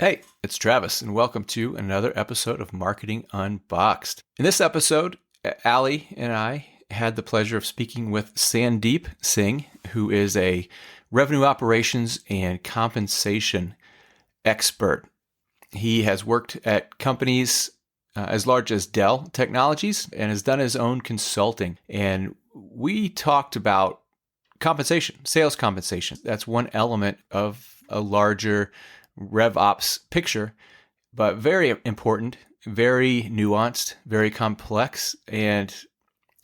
Hey, it's Travis, and welcome to another episode of Marketing Unboxed. In this episode, Ali and I had the pleasure of speaking with Sandeep Singh, who is a revenue operations and compensation expert. He has worked at companies as large as Dell Technologies and has done his own consulting. And we talked about compensation, sales compensation. That's one element of a larger RevOps picture, but very important, very nuanced, very complex, and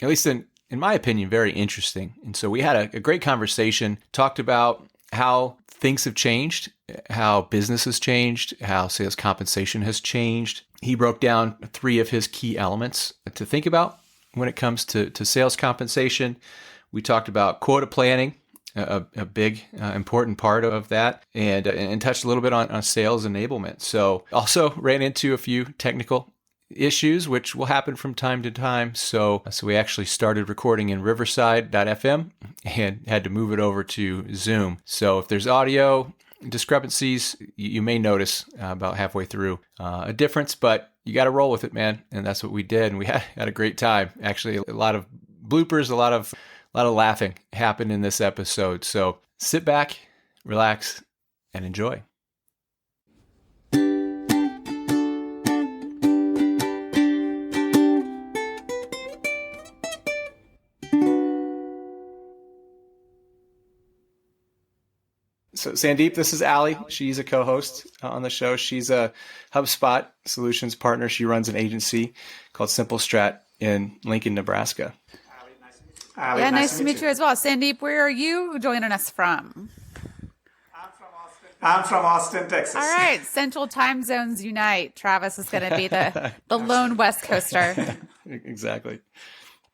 at least in my opinion, very interesting. And so we had a great conversation, talked about how things have changed, how business has changed, how sales compensation has changed. He broke down three of his key elements to think about when it comes to sales compensation. We talked about quota planning, a big, important part of that, and touched a little bit on sales enablement. So also ran into a few technical issues, which will happen from time to time. So we actually started recording in Riverside.fm and had to move it over to Zoom. So if there's audio discrepancies, you may notice about halfway through a difference, but you got to roll with it, man. And that's what we did. And we had a great time. Actually, a lot of bloopers, a lot of laughing happened in this episode. So sit back, relax, and enjoy. So Sandeep, this is Ali. She's a co-host on the show. She's a HubSpot solutions partner. She runs an agency called Simple Strat in Lincoln, Nebraska. Nice to meet you as well. Sandeep, where are you joining us from? I'm from Austin, Texas. All right, Central Time Zones unite. Travis is going to be the lone West Coaster. Exactly.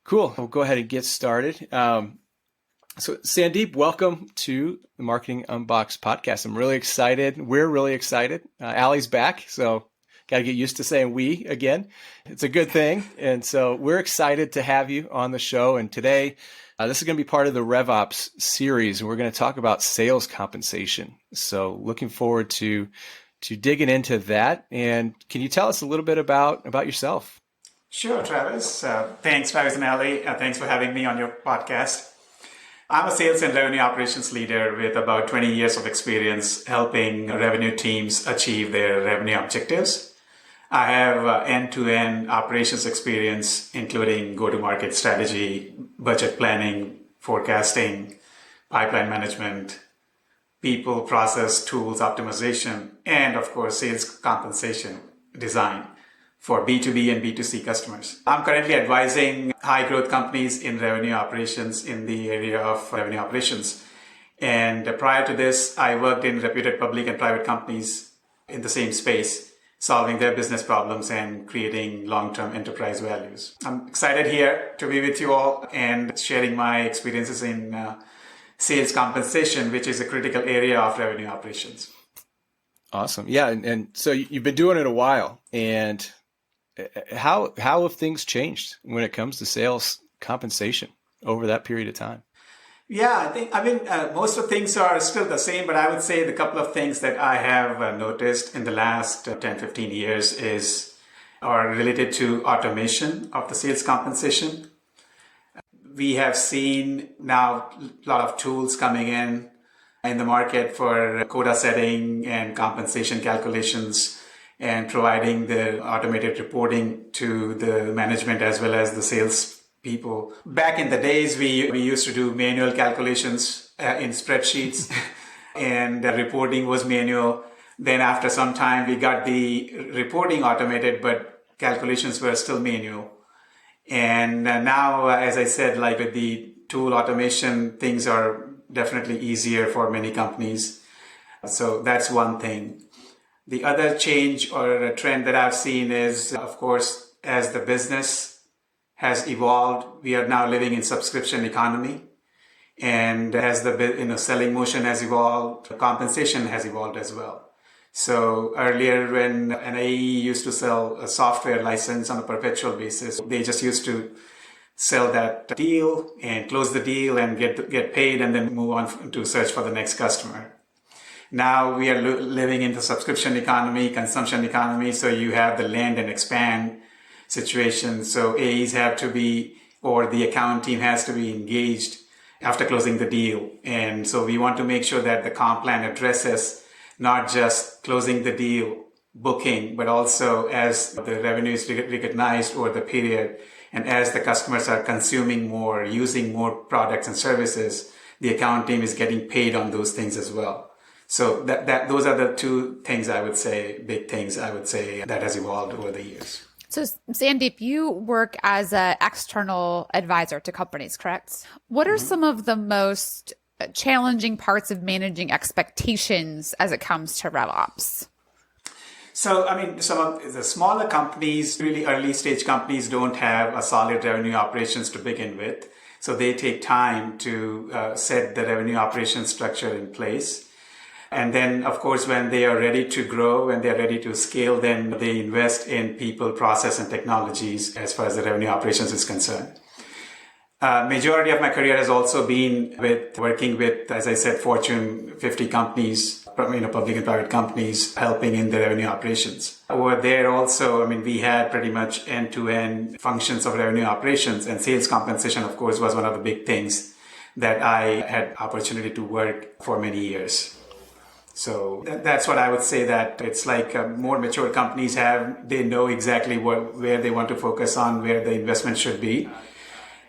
Cool. We'll go ahead and get started. So Sandeep, welcome to the Marketing Unboxed podcast. I'm really excited. We're really excited. Ali's back, so got to get used to saying we again. It's a good thing. And so we're excited to have you on the show. And today, this is going to be part of the RevOps series. And we're going to talk about sales compensation. So looking forward to digging into that. And can you tell us a little bit about yourself? Sure, Travis. Thanks, Travis and Ali. Thanks for having me on your podcast. I'm a sales and revenue operations leader with about 20 years of experience helping revenue teams achieve their revenue objectives. I have end-to-end operations experience, including go-to-market strategy, budget planning, forecasting, pipeline management, people, process, tools, optimization, and of course, sales compensation design for B2B and B2C customers. I'm currently advising high growth companies in revenue operations in the area of revenue operations. And prior to this, I worked in reputed public and private companies in the same space, solving their business problems and creating long-term enterprise values. I'm excited here to be with you all and sharing my experiences in sales compensation, which is a critical area of revenue operations. Awesome. Yeah. And so you've been doing it a while, and how have things changed when it comes to sales compensation over that period of time? Yeah, most of things are still the same, but I would say the couple of things that I have noticed in the last 10, 15 years are related to automation of the sales compensation. We have seen now a lot of tools coming in the market for quota setting and compensation calculations, and providing the automated reporting to the management as well as the sales people. Back in the days, we used to do manual calculations in spreadsheets and reporting was manual. Then after some time, we got the reporting automated, but calculations were still manual. And now, as I said, like with the tool automation, things are definitely easier for many companies. So that's one thing. The other change or a trend that I've seen is, of course, as the business has evolved, we are now living in subscription economy. And as the selling motion has evolved, compensation has evolved as well. So earlier when an AE used to sell a software license on a perpetual basis, they just used to sell that deal and close the deal and get paid and then move on to search for the next customer. Now we are living in the subscription economy, consumption economy. So you have the land and expand situation. So AEs have to be, or the account team has to be engaged after closing the deal. And so we want to make sure that the comp plan addresses not just closing the deal, booking, but also as the revenue is recognized over the period. And as the customers are consuming more, using more products and services, the account team is getting paid on those things as well. So those are the two things I would say, big things I would say that has evolved over the years. So Sandeep, you work as an external advisor to companies, correct? What are some of the most challenging parts of managing expectations as it comes to RevOps? So, I mean, some of the smaller companies, really early stage companies, don't have a solid revenue operations to begin with. So they take time to set the revenue operations structure in place. And then, of course, when they are ready to grow, when they're ready to scale, then they invest in people, process, and technologies as far as the revenue operations is concerned. Majority of my career has also been working with, as I said, Fortune 50 companies, public and private companies, helping in the revenue operations. Over there also, I mean, we had pretty much end-to-end functions of revenue operations, and sales compensation, of course, was one of the big things that I had opportunity to work for many years. So that's what I would say, that it's like more mature companies they know exactly where they want to focus on, where the investment should be.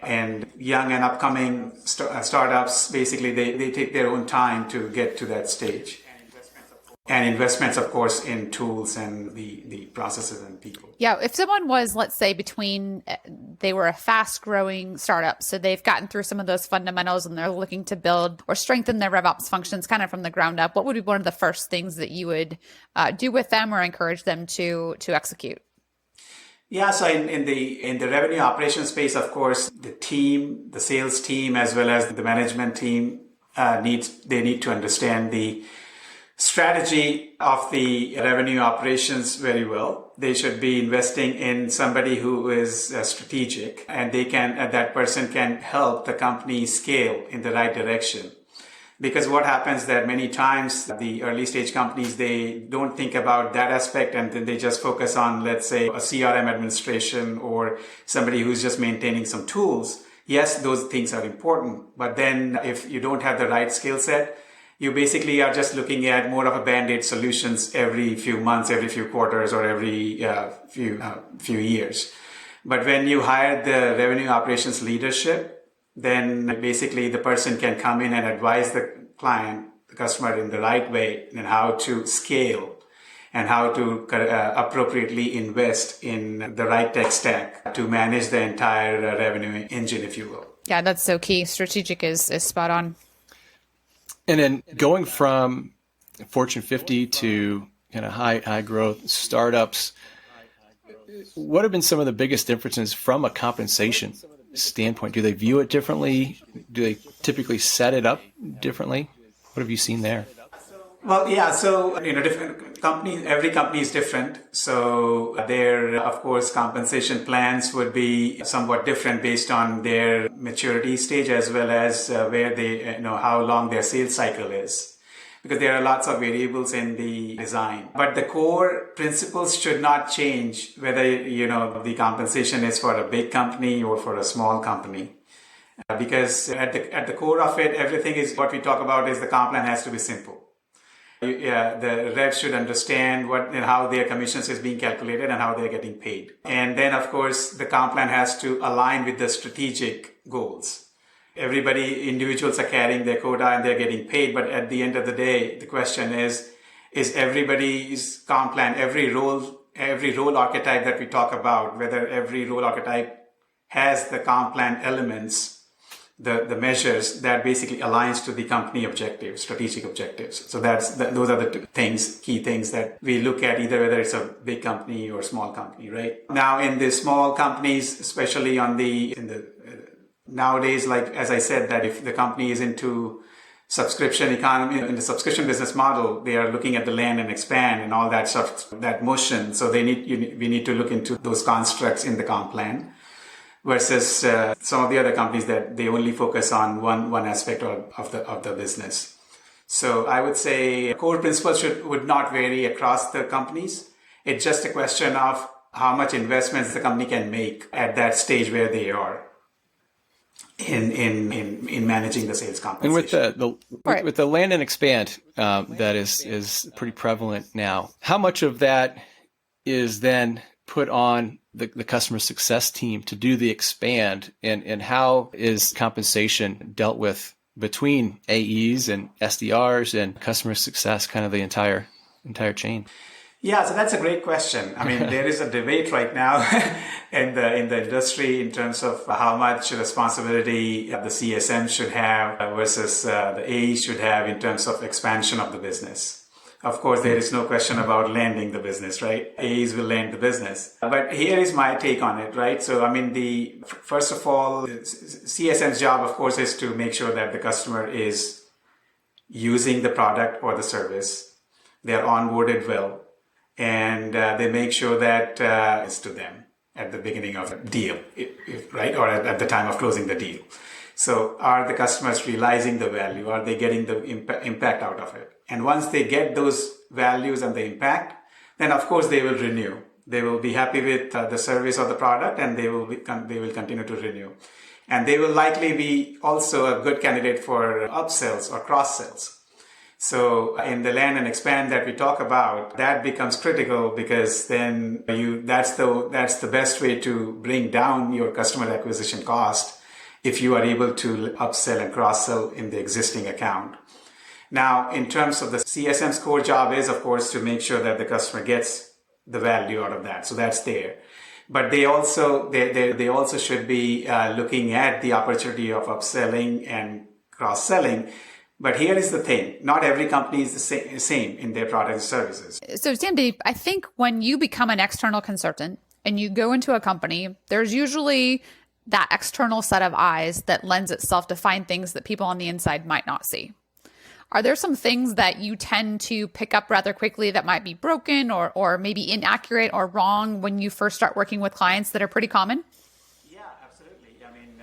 And young and upcoming startups, basically, they take their own time to get to that stage. And investments, of course, in tools and the processes and people. Yeah, if someone was, let's say, they were a fast-growing startup, so they've gotten through some of those fundamentals and they're looking to build or strengthen their RevOps functions kind of from the ground up, what would be one of the first things that you would do with them or encourage them to execute? Yeah, so in the revenue operations space, of course, the sales team, as well as the management team, need to understand the strategy of the revenue operations very well. They should be investing in somebody who is strategic, and that person can help the company scale in the right direction. Because what happens that many times the early stage companies, they don't think about that aspect, and then they just focus on, let's say, a CRM administration or somebody who's just maintaining some tools. Yes, those things are important. But then if you don't have the right skill set, you basically are just looking at more of a band-aid solutions every few months, every few quarters, or every few years. But when you hire the revenue operations leadership, then basically the person can come in and advise the client, the customer, in the right way and how to scale and how to appropriately invest in the right tech stack to manage the entire revenue engine, if you will. Yeah, that's so key. Strategic is spot on. And then going from Fortune 50 to kind of high growth startups, what have been some of the biggest differences from a compensation standpoint? Do they view it differently? Do they typically set it up differently? What have you seen there? Well, yeah. So, different companies, every company is different. So their, of course, compensation plans would be somewhat different based on their maturity stage, as well as where they, how long their sales cycle is. Because there are lots of variables in the design. But the core principles should not change whether, the compensation is for a big company or for a small company. Because at the core of it, everything is what we talk about is the comp plan has to be simple. The reps should understand how their commissions is being calculated and how they're getting paid. And then, of course, the comp plan has to align with the strategic goals. Individuals are carrying their quota and they're getting paid. But at the end of the day, the question is everybody's comp plan, every role archetype that we talk about, whether every role archetype has the comp plan elements, the measures that basically aligns to the company objectives, strategic objectives. So those are the key things that we look at, either whether it's a big company or small company, right? Now, in the small companies, especially nowadays, like, as I said, that if the company is into subscription economy, in the subscription business model, they are looking at the land and expand and all that stuff, that motion. So we need to look into those constructs in the comp plan versus some of the other companies that they only focus on one aspect of the business. So I would say core principles would not vary across the companies. It's just a question of how much investments the company can make at that stage where they are in managing the sales compensation. And with the land and expand that is pretty prevalent now, how much of that is then put on the customer success team to do the expand, and how is compensation dealt with between AEs and SDRs and customer success, kind of the entire chain? Yeah, so that's a great question. I mean, there is a debate right now in the industry in terms of how much responsibility the CSM should have versus the AE should have in terms of expansion of the business. Of course, there is no question about landing the business, right? AEs will land the business. But here is my take on it, right? So, I mean, first of all, CSM's job, of course, is to make sure that the customer is using the product or the service. They're onboarded well, and they make sure that it's to them at the beginning of the deal, right? Or at the time of closing the deal. So are the customers realizing the value? Are they getting the impact out of it? And once they get those values and the impact, then of course they will renew. They will be happy with the service or the product, and they will continue to renew. And they will likely be also a good candidate for upsells or cross sells. So in the land and expand that we talk about, that becomes critical, because then that's the best way to bring down your customer acquisition cost if you are able to upsell and cross sell in the existing account. Now, in terms of the CSM's core job is, of course, to make sure that the customer gets the value out of that. So that's there. But they also should be looking at the opportunity of upselling and cross-selling. But here is the thing. Not every company is the same in their products and services. So Sandeep, I think when you become an external consultant and you go into a company, there's usually that external set of eyes that lends itself to find things that people on the inside might not see. Are there some things that you tend to pick up rather quickly that might be broken or maybe inaccurate or wrong when you first start working with clients that are pretty common? Yeah, absolutely. I mean,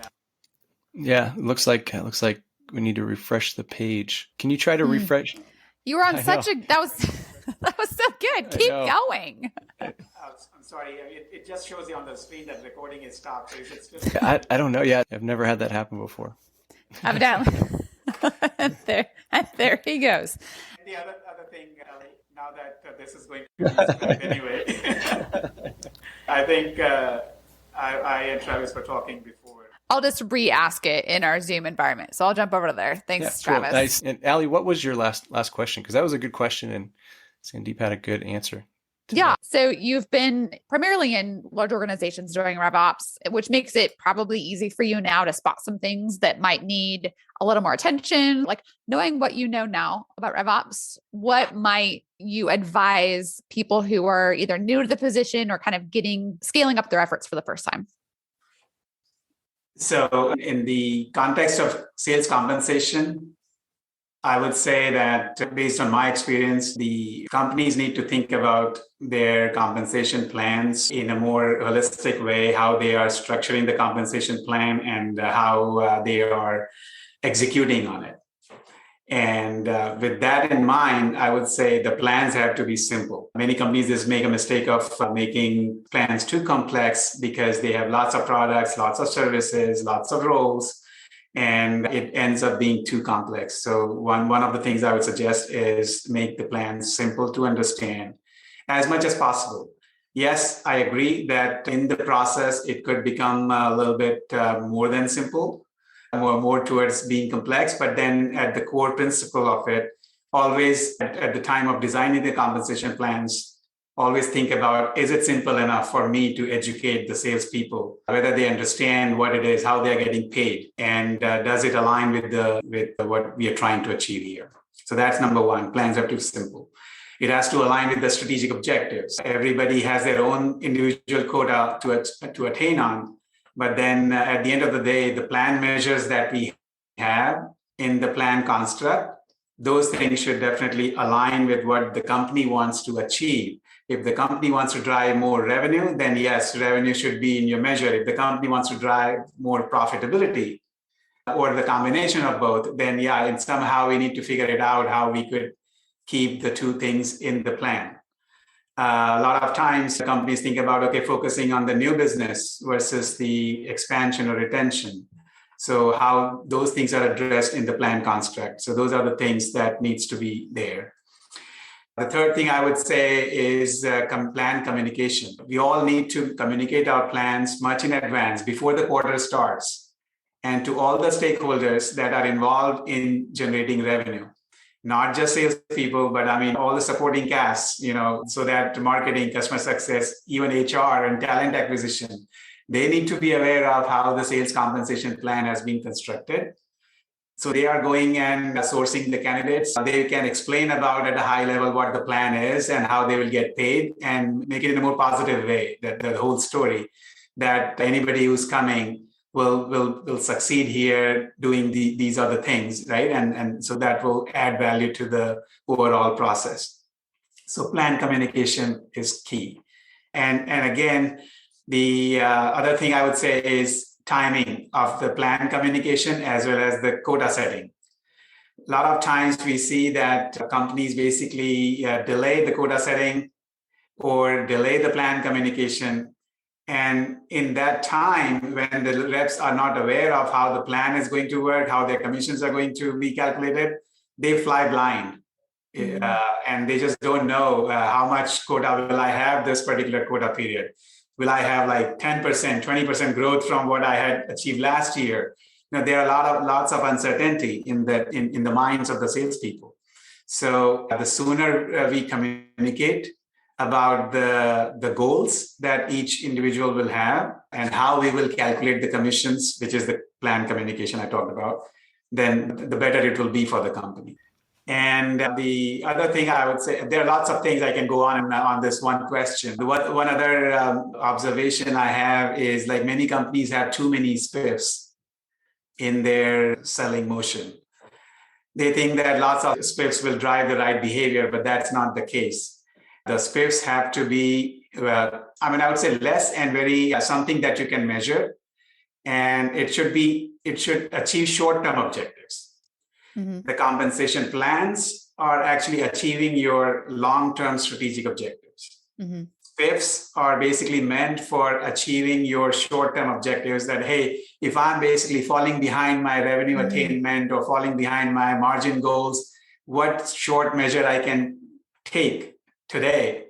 yeah, it looks like we need to refresh the page. Can you try to refresh? You were on that was so good. Keep going. I'm sorry. It just shows you on the screen that recording is stopped. So it's just... I don't know yet. I've never had that happen before. Evidently. there he goes. And the other thing, Ellie, now that this is going to be described anyway, I think I and Travis were talking before. I'll just re-ask it in our Zoom environment. So I'll jump over to there. Thanks, Travis. Cool. Nice. And Ali, what was your last question? Because that was a good question, and Sandeep had a good answer. Yeah. So you've been primarily in large organizations doing RevOps, which makes it probably easy for you now to spot some things that might need a little more attention. Like, knowing what you know now about RevOps, what might you advise people who are either new to the position or kind of scaling up their efforts for the first time? So in the context of sales compensation, I would say that based on my experience, the companies need to think about their compensation plans in a more holistic way, how they are structuring the compensation plan and how they are executing on it. And with that in mind, I would say the plans have to be simple. Many companies just make a mistake of making plans too complex because they have lots of products, lots of services, lots of roles, and it ends up being too complex. So one of the things I would suggest is make the plans simple to understand as much as possible. Yes, I agree that in the process, it could become a little bit more than simple, more towards being complex, but then at the core principle of it, always at the time of designing the compensation plans, always think about, is it simple enough for me to educate the salespeople, whether they understand what it is, how they're getting paid, and does it align with what we are trying to achieve here? So that's number one. Plans are too simple. It has to align with the strategic objectives. Everybody has their own individual quota to attain on, but then at the end of the day, the plan measures that we have in the plan construct, those things should definitely align with what the company wants to achieve. If the company wants to drive more revenue, then yes, revenue should be in your measure. If the company wants to drive more profitability, or the combination of both, then yeah, and somehow we need to figure it out how we could keep the two things in the plan. A lot of times companies think about, okay, focusing on the new business versus the expansion or retention. So how those things are addressed in the plan construct. So those are the things that needs to be there. The third thing I would say is plan communication. We all need to communicate our plans much in advance before the quarter starts, and to all the stakeholders that are involved in generating revenue. Not just salespeople, but I mean, all the supporting casts, so that marketing, customer success, even HR and talent acquisition, they need to be aware of how the sales compensation plan has been constructed. So they are going and sourcing the candidates. They can explain about at a high level what the plan is and how they will get paid, and make it in a more positive way, that the whole story, that anybody who's coming will succeed here doing these other things, right? And so that will add value to the overall process. So plan communication is key. And again, the other thing I would say is timing of the plan communication as well as the quota setting. A lot of times we see that companies basically delay the quota setting or delay the plan communication. And in that time, when the reps are not aware of how the plan is going to work, how their commissions are going to be calculated, they fly blind. And they just don't know how much quota will I have this particular quota period. Will I have like 10%, 20% growth from what I had achieved last year? There are lots of uncertainty in the minds of the salespeople. So the sooner we communicate about the goals that each individual will have and how we will calculate the commissions, which is the plan communication I talked about, then the better it will be for the company. And the other thing I would say, there are lots of things I can go on this one question. One other observation I have is, like, many companies have too many spiffs in their selling motion. They think that lots of spiffs will drive the right behavior, but that's not the case. The spiffs have to be, I would say less and very something that you can measure. And it should achieve short-term objectives. Mm-hmm. The compensation plans are actually achieving your long-term strategic objectives. Mm-hmm. Spiffs are basically meant for achieving your short-term objectives, that, hey, if I'm basically falling behind my revenue mm-hmm. attainment or falling behind my margin goals, what short measure I can take today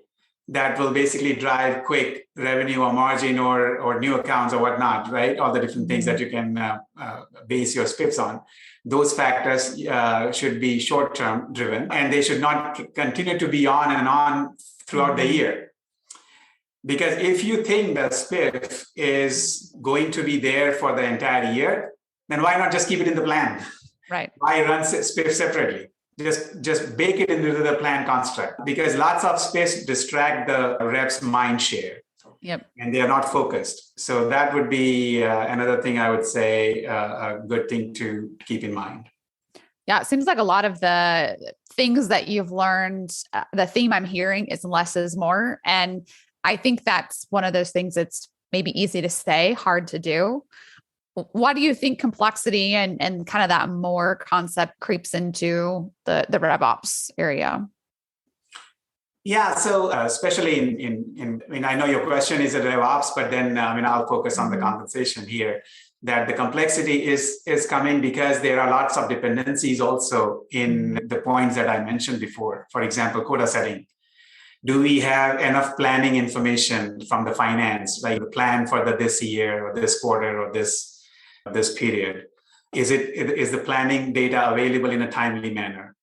that will basically drive quick revenue or margin or new accounts or whatnot, right? All the different things that you can base your spiffs on. Those factors should be short-term driven, and they should not continue to be on and on throughout the year. Because if you think the spiff is going to be there for the entire year, then why not just keep it in the plan? Right. Why run spiff separately? Just bake it into the plan construct, because lots of spiffs distract the rep's mind share. Yep. And they are not focused. So that would be another thing I would say a good thing to keep in mind. Yeah, it seems like a lot of the things that you've learned, the theme I'm hearing is less is more. And I think that's one of those things that's maybe easy to say, hard to do. Why do you think complexity and kind of that more concept creeps into the RevOps area? Yeah, so especially in I know your question is a RevOps, but then I'll focus on the compensation here. That the complexity is coming because there are lots of dependencies also in the points that I mentioned before. For example, quota setting. Do we have enough planning information from the finance, like the plan for this year or this quarter or this period? Is the planning data available in a timely manner?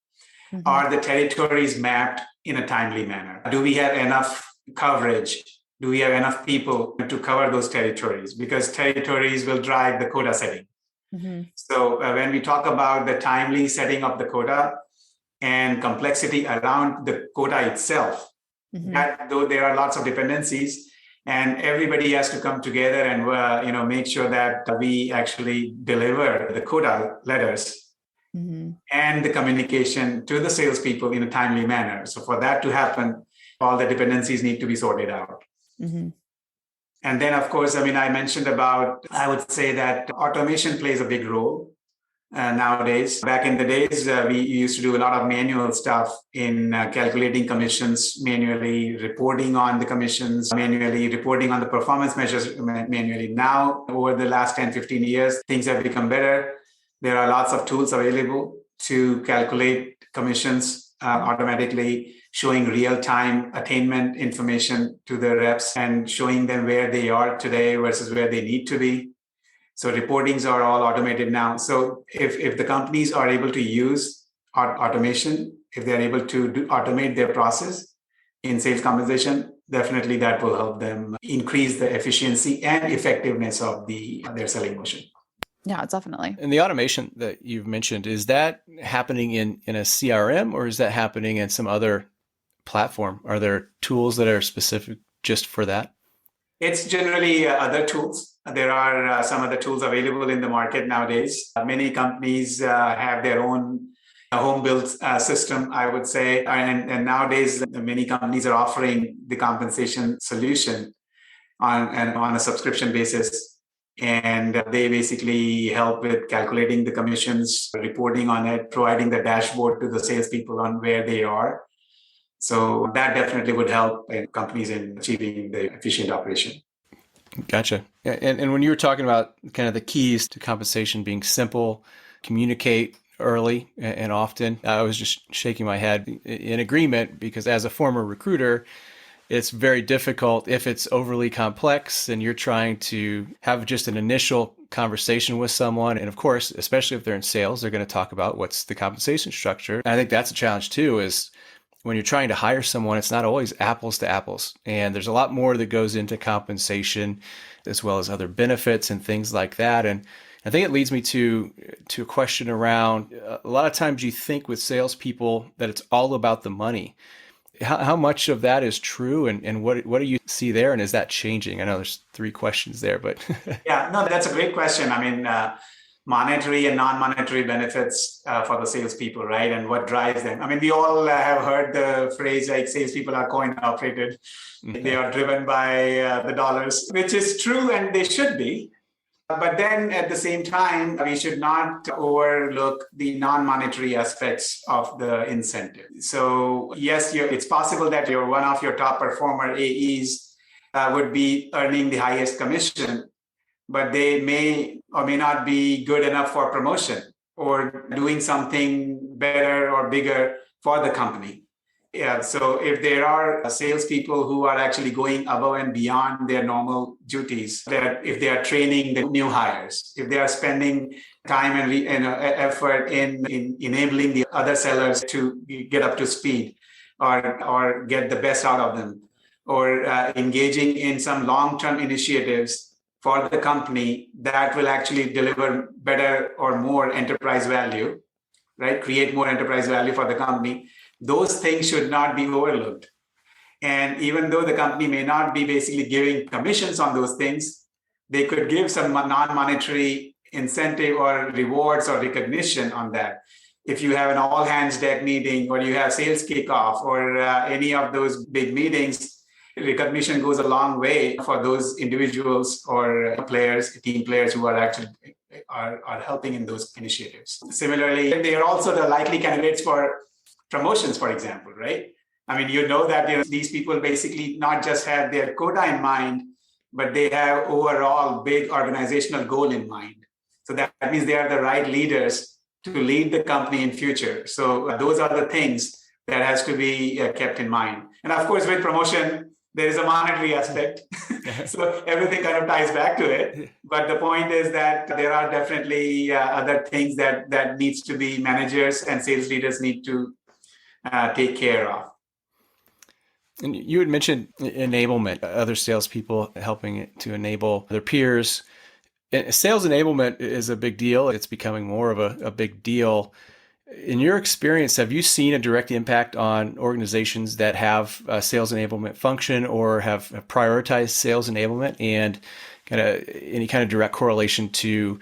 Mm-hmm. Are the territories mapped in a timely manner? Do we have enough coverage? Do we have enough people to cover those territories? Because territories will drive the quota setting. Mm-hmm. So when we talk about the timely setting of the quota and complexity around the quota itself, mm-hmm. Though there are lots of dependencies, and everybody has to come together and make sure that we actually deliver the quota letters mm-hmm. and the communication to the salespeople in a timely manner. So for that to happen, all the dependencies need to be sorted out. Mm-hmm. And then, of course, I mentioned I would say that automation plays a big role. nowadays. Back in the days, we used to do a lot of manual stuff in calculating commissions, manually reporting on the commissions, manually reporting on the performance measures manually. Now, over the last 10, 15 years, things have become better. There are lots of tools available to calculate commissions automatically, showing real-time attainment information to the reps and showing them where they are today versus where they need to be. So reportings are all automated now. So if the companies are able to use automation, if they're able to automate their process in sales compensation, definitely that will help them increase the efficiency and effectiveness of their selling motion. Yeah, definitely. And the automation that you've mentioned, is that happening in a CRM or is that happening in some other platform? Are there tools that are specific just for that? It's generally other tools. There are some other tools available in the market nowadays. Many companies have their own home-built system, I would say. And nowadays, many companies are offering the compensation solution on a subscription basis. And they basically help with calculating the commissions, reporting on it, providing the dashboard to the salespeople on where they are. So that definitely would help companies in achieving the efficient operation. Gotcha. And when you were talking about kind of the keys to compensation being simple, communicate early and often, I was just shaking my head in agreement because as a former recruiter, it's very difficult if it's overly complex and you're trying to have just an initial conversation with someone. And of course, especially if they're in sales, they're going to talk about what's the compensation structure. And I think that's a challenge too, is when you're trying to hire someone, it's not always apples to apples. And there's a lot more that goes into compensation as well as other benefits and things like that. And I think it leads me to a question around a lot of times you think with salespeople that it's all about the money. How much of that is true and what do you see there? And is that changing? I know there's 3 questions there, but. Yeah, no, that's a great question. I mean, monetary and non-monetary benefits for the salespeople, right? And what drives them. I mean, we all have heard the phrase like salespeople are coin operated. They are driven by the dollars, which is true and they should be. But then at the same time, we should not overlook the non-monetary aspects of the incentive. So yes, it's possible that one of your top performer AEs would be earning the highest commission, but they may or may not be good enough for promotion or doing something better or bigger for the company. Yeah, so if there are salespeople who are actually going above and beyond their normal duties, that if they are training the new hires, if they are spending time and effort in enabling the other sellers to get up to speed or get the best out of them, or engaging in some long-term initiatives for the company that will actually deliver better or more enterprise value, right? Create more enterprise value for the company. Those things should not be overlooked. And even though the company may not be basically giving commissions on those things, they could give some non-monetary incentive or rewards or recognition on that. If you have an all-hands deck meeting or you have sales kickoff or any of those big meetings, recognition goes a long way for those individuals or players, team players who are actually are helping in those initiatives. Similarly, they are also the likely candidates for promotions, for example, right? I mean, you know that these people basically not just have their quota in mind, but they have overall big organizational goal in mind. So that means they are the right leaders to lead the company in future. So those are the things that has to be kept in mind. And of course, with promotion, there is a monetary aspect. So everything kind of ties back to it. But the point is that there are definitely other things that needs to be managers and sales leaders need to take care of. And you had mentioned enablement, other salespeople helping to enable their peers. And sales enablement is a big deal. It's becoming more of a big deal. In your experience, have you seen a direct impact on organizations that have a sales enablement function or have prioritized sales enablement, and kind of any kind of direct correlation to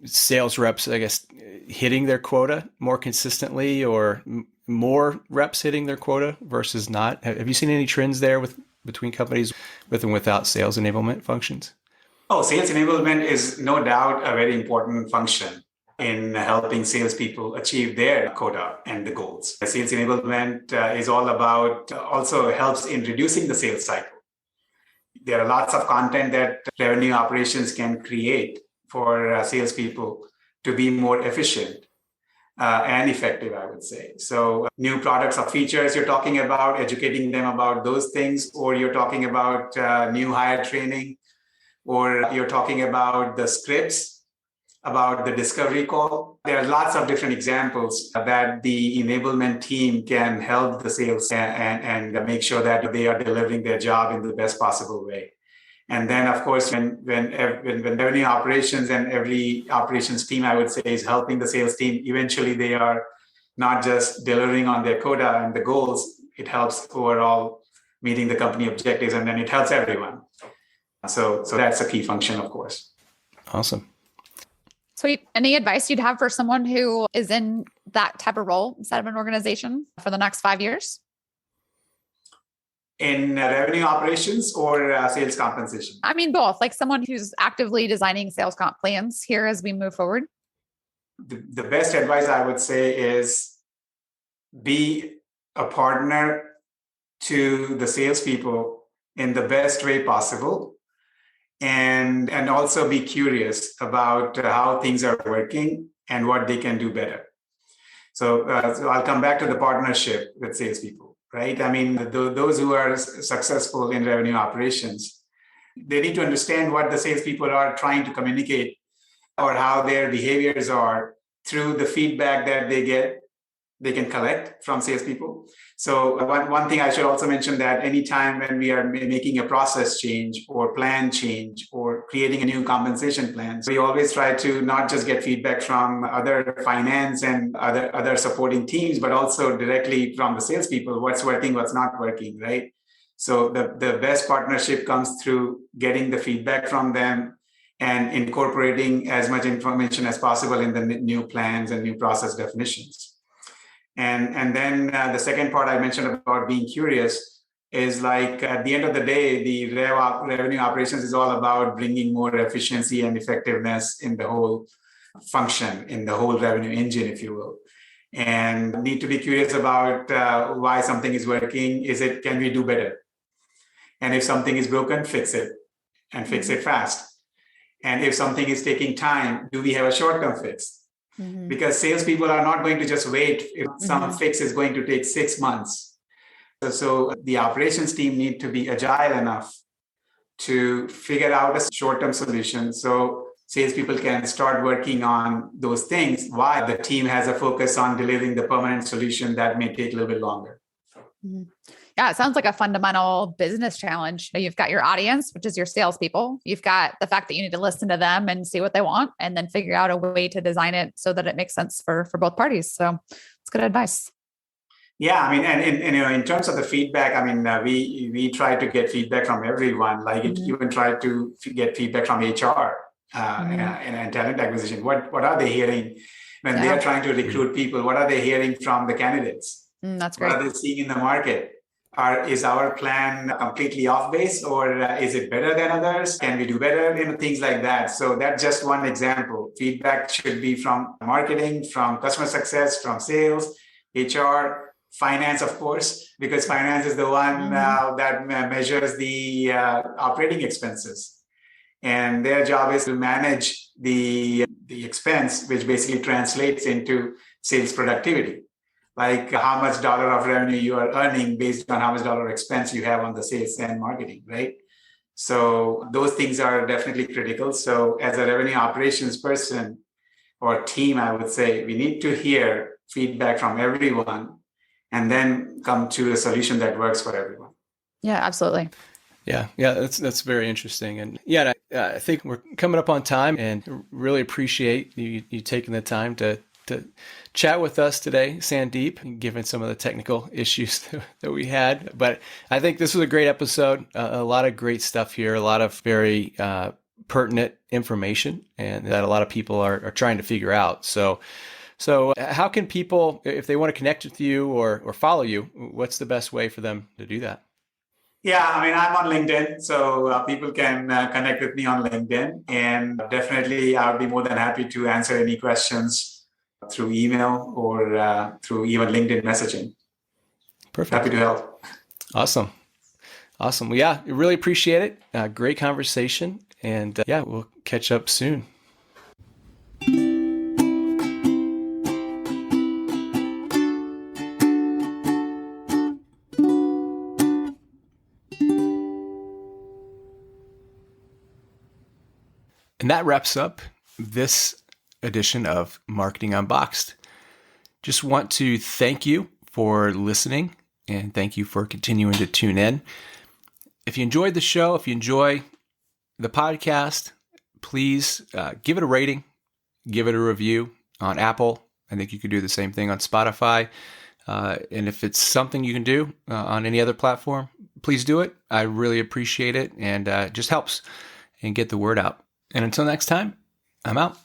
sales reps, I guess, hitting their quota more consistently or more reps hitting their quota versus not? Have you seen any trends there between companies with and without sales enablement functions? Oh, sales enablement is no doubt a very important function. in helping salespeople achieve their quota and the goals. Sales enablement is all about, also helps in reducing the sales cycle. There are lots of content that revenue operations can create for salespeople to be more efficient and effective, I would say. So new products or features you're talking about, educating them about those things, or you're talking about new hire training, or you're talking about the scripts, about the discovery call. There are lots of different examples that the enablement team can help the sales and make sure that they are delivering their job in the best possible way. And then, of course, when revenue operations and every operations team, I would say, is helping the sales team, eventually they are not just delivering on their quota and the goals, it helps overall meeting the company objectives, and then it helps everyone. So that's a key function, of course. Awesome. Sweet. Any advice you'd have for someone who is in that type of role inside of an organization for the next 5 years? In revenue operations or sales compensation? I mean, both. Like someone who's actively designing sales comp plans here as we move forward. The best advice I would say is be a partner to the salespeople in the best way possible. And also be curious about how things are working and what they can do better. So I'll come back to the partnership with salespeople, right? I mean, those who are successful in revenue operations, they need to understand what the salespeople are trying to communicate or how their behaviors are through the feedback that they can collect from salespeople. So one thing I should also mention that anytime when we are making a process change or plan change or creating a new compensation plan, we always try to not just get feedback from other finance and other supporting teams, but also directly from the salespeople, what's working, what's not working, right? So the best partnership comes through getting the feedback from them and incorporating as much information as possible in the new plans and new process definitions. And then the second part I mentioned about being curious is like at the end of the day, the revenue operations is all about bringing more efficiency and effectiveness in the whole function, in the whole revenue engine, if you will. And need to be curious about why something is working. Can we do better? And if something is broken, fix it and fix it fast. And if something is taking time, do we have a short-term fix? Mm-hmm. Because salespeople are not going to just wait if some fix is going to take 6 months. So the operations team need to be agile enough to figure out a short-term solution so salespeople can start working on those things while the team has a focus on delivering the permanent solution that may take a little bit longer. Mm-hmm. Yeah, it sounds like a fundamental business challenge. You've got your audience, which is your salespeople. You've got the fact that you need to listen to them and see what they want, and then figure out a way to design it so that it makes sense for both parties. So it's good advice. Yeah, I mean, and in terms of the feedback, I mean, we try to get feedback from everyone. Like even try to get feedback from HR and talent acquisition. What are they hearing when they are trying to recruit people? What are they hearing from the candidates? That's great. What are they seeing in the market? Is our plan completely off base, or is it better than others? Can we do better? Things like that. So that's just one example. Feedback should be from marketing, from customer success, from sales, HR, finance, of course, because finance is the one that measures the operating expenses. And their job is to manage the expense, which basically translates into sales productivity. Like how much dollar of revenue you are earning based on how much dollar expense you have on the sales and marketing, right? So those things are definitely critical. So as a revenue operations person or team, I would say we need to hear feedback from everyone and then come to a solution that works for everyone. Yeah, absolutely. Yeah, that's very interesting. And I think we're coming up on time, and really appreciate you taking the time to chat with us today, Sandeep, given some of the technical issues that we had. But I think this was a great episode, a lot of great stuff here, a lot of very pertinent information, and that a lot of people are trying to figure out. So how can people, if they want to connect with you or follow you, what's the best way for them to do that? Yeah, I mean, I'm on LinkedIn, so people can connect with me on LinkedIn. And definitely, I would be more than happy to answer any questions through email or through even LinkedIn messaging. Happy Perfect. to help. Awesome. Awesome. Well, yeah, I really appreciate it. Great conversation. And yeah, we'll catch up soon. And that wraps up this edition of Marketing Unboxed. Just want to thank you for listening and thank you for continuing to tune in. If you enjoyed the show, if you enjoy the podcast, please give it a rating, give it a review on Apple. I think you could do the same thing on Spotify. And if it's something you can do on any other platform, please do it. I really appreciate it, and it just helps and get the word out. And until next time, I'm out.